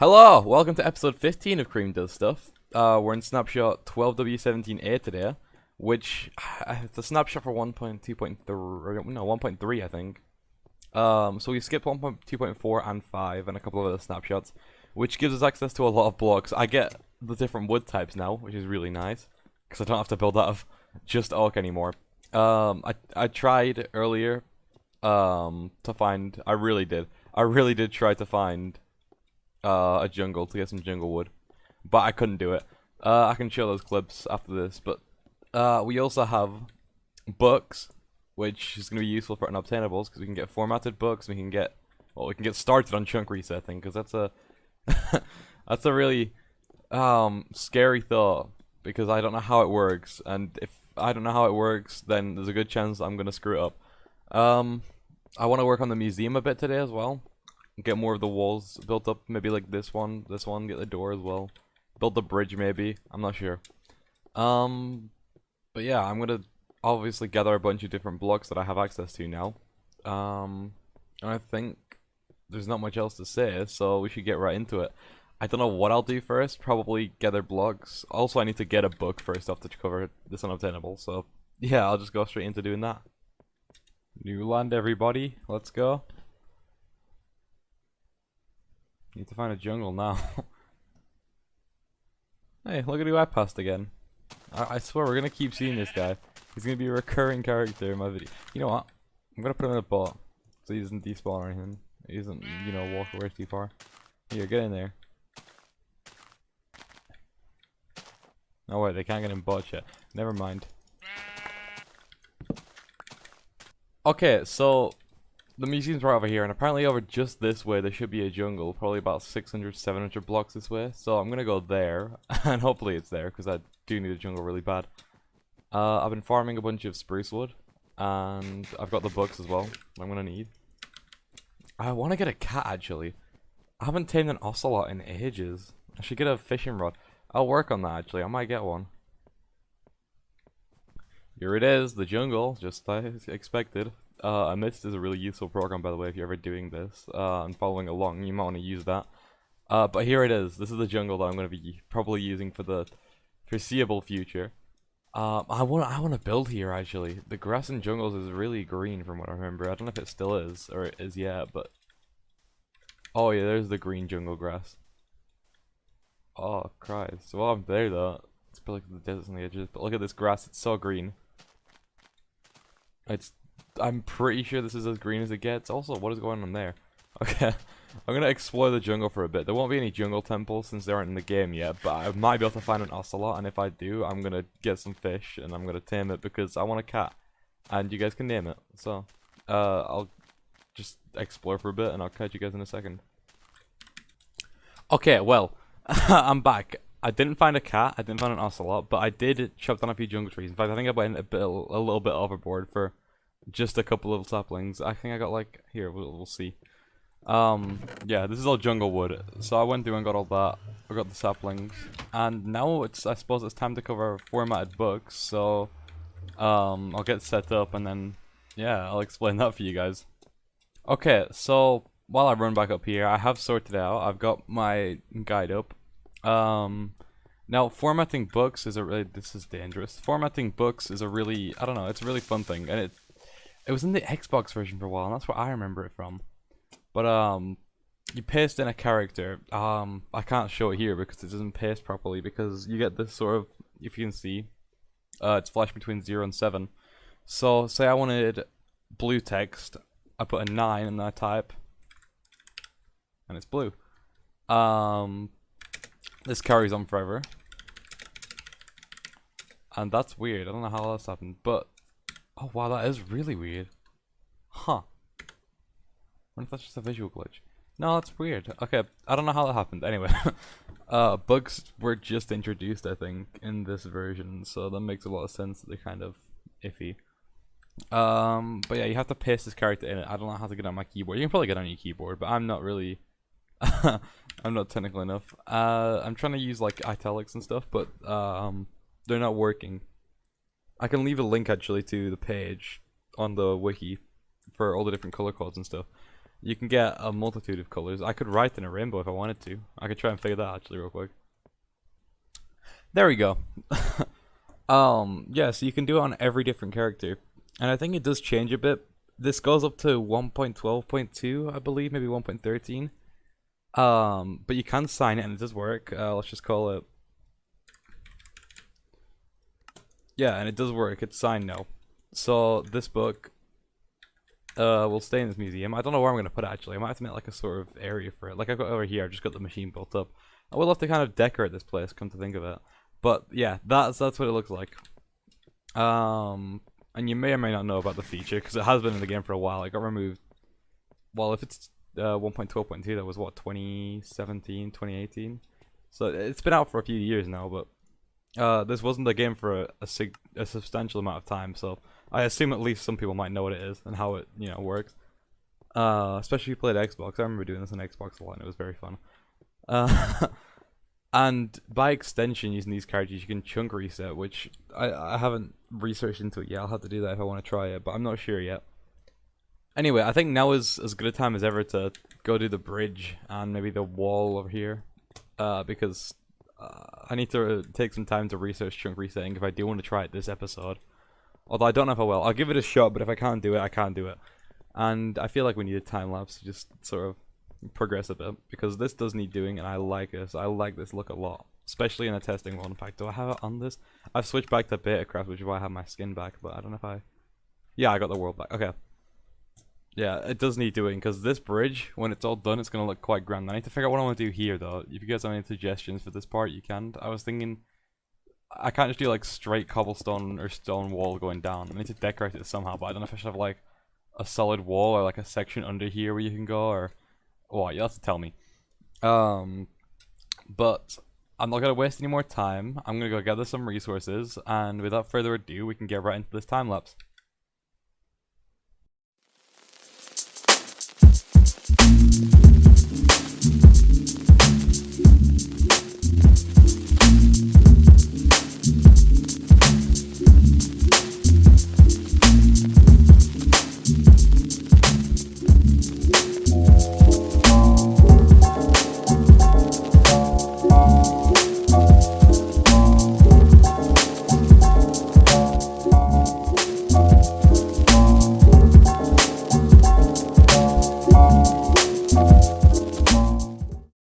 Hello, welcome to episode 15 of Cream Does Stuff. We're in snapshot 12W17A today, which it's a snapshot for 1.2.3, no 1.3 I think. So we skipped 1.2.4 and 5 and a couple of other snapshots, which gives us access to a lot of blocks. I get the different wood types now, which is really nice, because I don't have to build out of just oak anymore. I tried earlier to find, I really did try to find a jungle to get some jungle wood, but I couldn't do it. I can show those clips after this, but we also have books, which is going to be useful for unobtainables because we can get formatted books. We can get started on chunk resetting because that's a that's a really scary thought because I don't know how it works, and if I don't know how it works, then there's a good chance I'm going to screw it up. I want to work on the museum a bit today as well. Get more of the walls built up, maybe like this one, get the door as well. Build the bridge maybe, I'm not sure. But yeah, I'm gonna obviously gather a bunch of different blocks that I have access to now. And I think there's not much else to say, so we should get right into it. I don't know what I'll do first, probably gather blocks. Also, I need to get a book first off to cover this unobtainable, so yeah, I'll just go straight into doing that. New land, everybody, let's go. Need to find a jungle now. Hey, look at who I passed again. I swear we're gonna keep seeing this guy. He's gonna be a recurring character in my video. You know what? I'm gonna put him in a bot so he doesn't despawn or anything. He doesn't, you know, walk away too far. Here, get in there. Oh wait, they can't get in bot yet. Never mind. Okay, so the museum's right over here, and apparently over just this way there should be a jungle, probably about 600, 700 blocks this way. So I'm gonna go there, and hopefully it's there, because I do need a jungle really bad. I've been farming a bunch of spruce wood, and I've got the books as well I'm gonna need. I want to get a cat, actually. I haven't tamed an ocelot in ages. I should get a fishing rod. I'll work on that, actually. I might get one. Here it is, the jungle, just as expected. A mist is a really useful program, by the way, if you're ever doing this and following along. You might want to use that. But here it is. This is the jungle that I'm going to be probably using for the foreseeable future. I want to build here, actually. The grass in jungles is really green from what I remember. I don't know if it still is, or it is yet, but... Oh yeah, there's the green jungle grass. Oh, Christ. Well, I'm there, though. It's probably the deserts on the edges, but look at this grass. It's so green. I'm pretty sure this is as green as it gets. Also, what is going on there? Okay, I'm gonna explore the jungle for a bit. There won't be any jungle temples since they aren't in the game yet, but I might be able to find an ocelot, and if I do, I'm gonna get some fish, and I'm gonna tame it because I want a cat. And you guys can name it. So, I'll just explore for a bit, and I'll catch you guys in a second. Okay, well, I'm back. I didn't find a cat, I didn't find an ocelot, but I did chop down a few jungle trees. In fact, I think I went a little bit overboard for just a couple of saplings. I think I got like, here, we'll see. Yeah, this is all jungle wood. So I went through and got all that. I got the saplings. And now I suppose it's time to cover formatted books. So, I'll get set up and then, yeah, I'll explain that for you guys. Okay, so while I run back up here, I have sorted out. I've got my guide up. Now formatting books is this is dangerous. Formatting books is a really, I don't know, it's a really fun thing, and it was in the Xbox version for a while, and that's where I remember it from. But you paste in a character. I can't show it here because it doesn't paste properly because you get this sort of, if you can see, it's flashed between 0 and 7. So say I wanted blue text, I put a 9 and then I type, and it's blue. This carries on forever. And that's weird. I don't know how that's happened, but... Oh wow, that is really weird. Huh. I wonder if that's just a visual glitch. No, that's weird. Okay, I don't know how that happened. Anyway. Bugs were just introduced, I think, in this version, so that makes a lot of sense that they're kind of iffy. But yeah, you have to paste this character in it. I don't know how to get on my keyboard. You can probably get on your keyboard, but I'm not really... I'm not technical enough. I'm trying to use like italics and stuff, but they're not working. I can leave a link actually to the page on the wiki for all the different color codes and stuff. You can get a multitude of colors. I could write in a rainbow if I wanted to. I could try and figure that out actually real quick. There we go. Yeah, so you can do it on every different character. And I think it does change a bit. This goes up to 1.12.2, I believe, maybe 1.13. But you can sign it and it does work. Let's just call it. Yeah, and it does work. It's signed now. So this book will stay in this museum. I don't know where I'm gonna put it actually. I might have to make like a sort of area for it. Like I've got over here, I've just got the machine built up. I will have to kind of decorate this place, come to think of it. But yeah, that's what it looks like. And you may or may not know about the feature because it has been in the game for a while. It got removed. Well, if it's 1.12.2, that was what, 2017, 2018. So it's been out for a few years now, but this wasn't the game for a substantial amount of time. So I assume at least some people might know what it is and how it works. Especially if you played Xbox. I remember doing this on Xbox a lot, and it was very fun. And by extension, using these characters, you can chunk reset, which I haven't researched into it yet. I'll have to do that if I want to try it, but I'm not sure yet. Anyway, I think now is as good a time as ever to go do the bridge and maybe the wall over here, because I need to take some time to research chunk resetting if I do want to try it this episode. Although I don't know if I will. I'll give it a shot, but if I can't do it, I can't do it. And I feel like we need a time lapse to just sort of progress a bit, because this does need doing, and I like this. I like this look a lot, especially in a testing world. In fact, do I have it on this? I've switched back to Betacraft, which is why I have my skin back, but I don't know if I... Yeah, I got the world back. Okay. Yeah, it does need doing, because this bridge, when it's all done, it's going to look quite grand. I need to figure out what I want to do here, though. If you guys have any suggestions for this part, you can. I was thinking... I can't just do, like, straight cobblestone or stone wall going down. I need to decorate it somehow, but I don't know if I should have, like, a solid wall or, like, a section under here where you can go, or... Well, you'll have to tell me. But I'm not gonna waste any more time. I'm gonna go gather some resources, and without further ado, we can get right into this time lapse.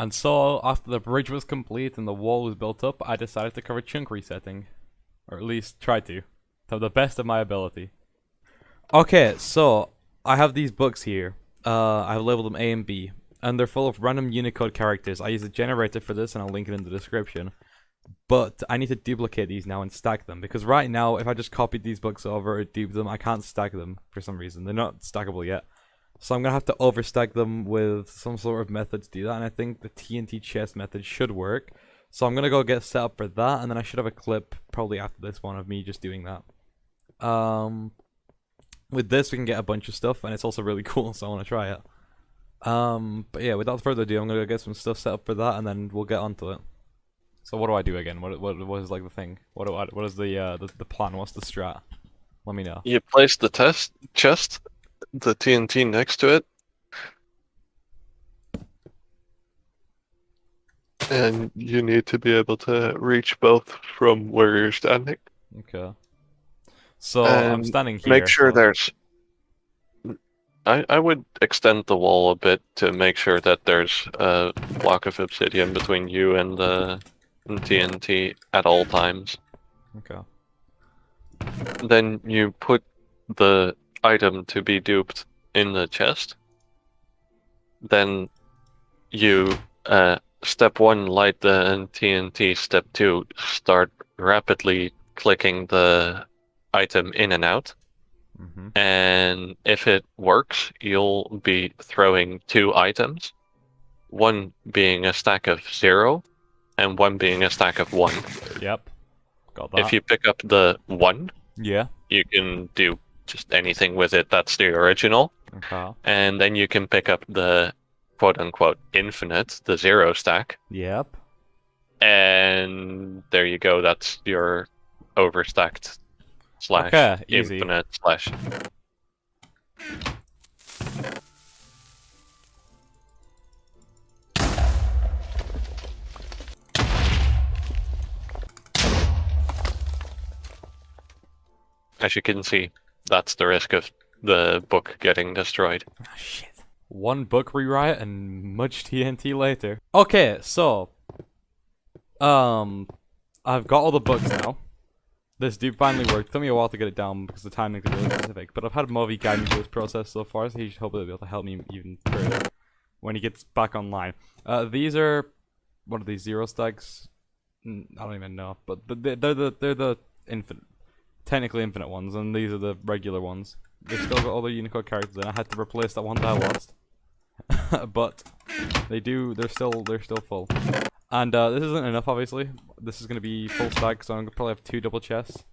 And so, after the bridge was complete and the wall was built up, I decided to cover chunk resetting. Or at least try to the best of my ability. Okay, so, I have these books here. I've labeled them A and B. And they're full of random Unicode characters. I use a generator for this, and I'll link it in the description. But I need to duplicate these now and stack them. Because right now, if I just copied these books over or dupe them, I can't stack them for some reason. They're not stackable yet. So I'm going to have to overstack them with some sort of method to do that, and I think the TNT chest method should work. So I'm going to go get set up for that, and then I should have a clip probably after this one of me just doing that. With this we can get a bunch of stuff, and it's also really cool, so I want to try it. But yeah, without further ado, I'm going to go get some stuff set up for that, and then we'll get onto it. So what do I do again? What is like the thing? What is the plan? What's the strat? Let me know. You place the chest, the TNT next to it, and you need to be able to reach both from where you're standing. Okay. So and I'm standing here. Make sure so... there's... I would extend the wall a bit to make sure that there's a block of obsidian between you and the TNT at all times. Okay. Then you put the item to be duped in the chest. Then you step 1 light the TNT, step 2 start rapidly clicking the item in and out. And if it works, you'll be throwing 2 items, one being a stack of 0 and one being a stack of 1. Yep, got that. If you pick up the 1, yeah, you can do just anything with it. That's the original. Okay. And then you can pick up the quote-unquote infinite, the 0 stack. Yep. And there you go. That's your overstacked slash okay, easy. infinite slash. As you can see, that's the risk of the book getting destroyed. Ah, shit. One book rewrite and much TNT later. Okay, so I've got all the books now. This dude finally worked. Took me a while to get it down because the timing is really specific. But I've had Movi guide me through this process so far, so he should hopefully be able to help me even further when he gets back online. These are what are these, 0 stacks? I don't even know, but they're the infinite, technically infinite ones, and these are the regular ones. They've still got all the Unicode characters in. I had to replace that one that I lost, but they're still full. And this isn't enough, obviously. This is gonna be full stack, so I'm gonna probably have 2 double chests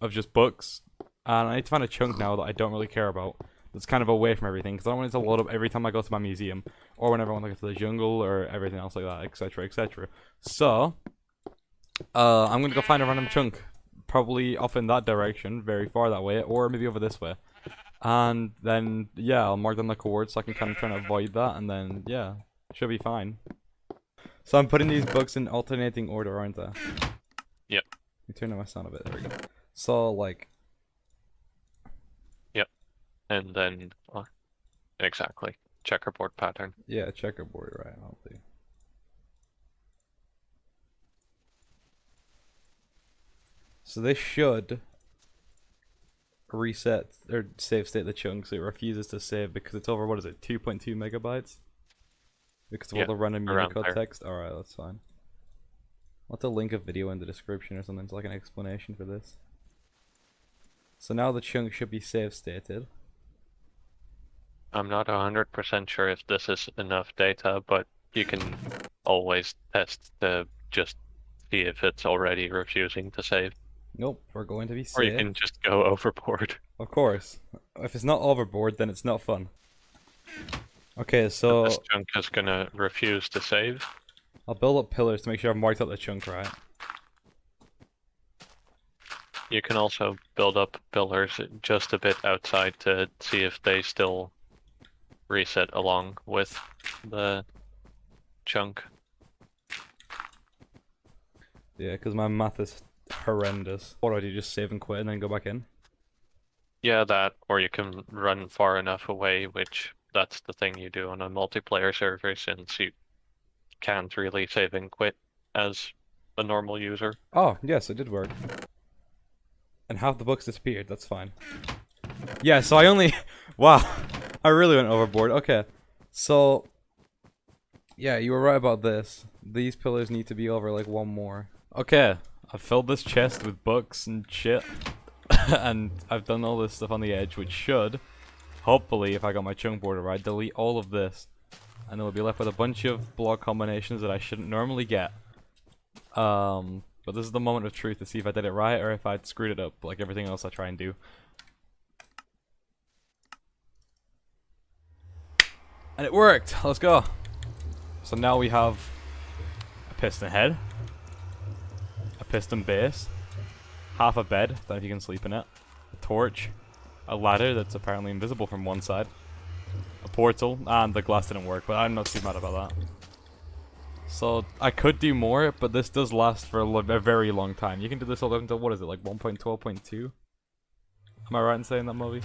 of just books. And I need to find a chunk now that I don't really care about. That's kind of away from everything, because I don't want it to load up every time I go to my museum, or whenever I want to go to the jungle, or everything else like that, etc., etc. So, I'm gonna go find a random chunk, probably off in that direction, very far that way, or maybe over this way. And then, yeah, I'll mark down the coords so I can kind of try and avoid that, and then, yeah, should be fine. So I'm putting these books in alternating order, aren't I? Yep. Let me turn down my sound a bit, there we go. So, like... Yep. And then, exactly, checkerboard pattern. Yeah, checkerboard, right, I'll do. So this should reset, or save state the chunk, so it refuses to save because it's over, what is it, 2.2 megabytes? Because of all the random Unicode text? Alright, that's fine. I'll have to link a video in the description or something to like an explanation for this. So now the chunk should be save stated. I'm not 100% sure if this is enough data, but you can always test to just see if it's already refusing to save. Nope, we're going to be saved. Or you can just go overboard. Of course. If it's not overboard, then it's not fun. Okay, so... This chunk is gonna refuse to save. I'll build up pillars to make sure I've marked out the chunk right. You can also build up pillars just a bit outside to see if they still reset along with the chunk. Yeah, because my math is horrendous. What do I do, just save and quit and then go back in? Yeah, that, or you can run far enough away, which that's the thing you do on a multiplayer server since you can't really save and quit as a normal user. Oh, yes, it did work. And half the books disappeared, that's fine. Yeah, so I only... Wow, I really went overboard. Okay, so... Yeah, you were right about this. These pillars need to be over like 1 more. Okay, I've filled this chest with books and shit. And I've done all this stuff on the edge, which should, hopefully, if I got my chunk border right, delete all of this. And then we'll be left with a bunch of block combinations that I shouldn't normally get. But this is the moment of truth to see if I did it right or if I'd screwed it up, like everything else I try and do. And it worked! Let's go! So now we have a piston head, a piston base, half a bed, don't know if you can sleep in it, a torch, a ladder that's apparently invisible from one side, a portal, and the glass didn't work, but I'm not too mad about that. So I could do more, but this does last for a very long time. You can do this all up until, what is it, like 1.12.2? Am I right in saying that, Moby?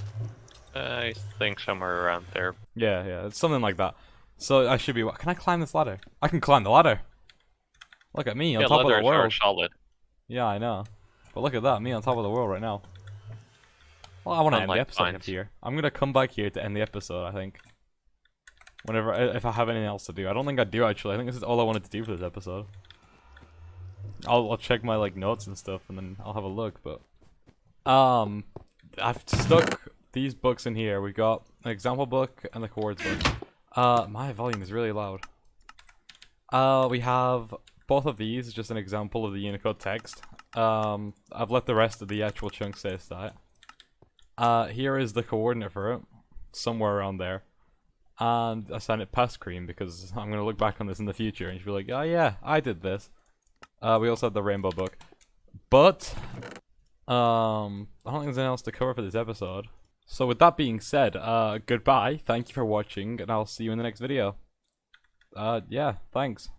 I think somewhere around there. Yeah, it's something like that. So I should be... Can I climb this ladder? I can climb the ladder! Look at me on top of the world. Are solid. Yeah, I know. But look at that, me on top of the world right now. Well, I want to end the episode here. I'm gonna come back here to end the episode, I think. Whenever, if I have anything else to do. I don't think I do, actually. I think this is all I wanted to do for this episode. I'll check my, like, notes and stuff, and then I'll have a look, but... I've stuck these books in here. We've got an example book and the chords book. My volume is really loud. We have both of these, just an example of the Unicode text. I've let the rest of the actual chunk say stat. Here is the coordinate for it, somewhere around there. And I signed it past Cream because I'm going to look back on this in the future and she'll be like, oh yeah, I did this. We also have the rainbow book. But, I don't think there's anything else to cover for this episode. So with that being said, goodbye, thank you for watching, and I'll see you in the next video. Yeah, thanks.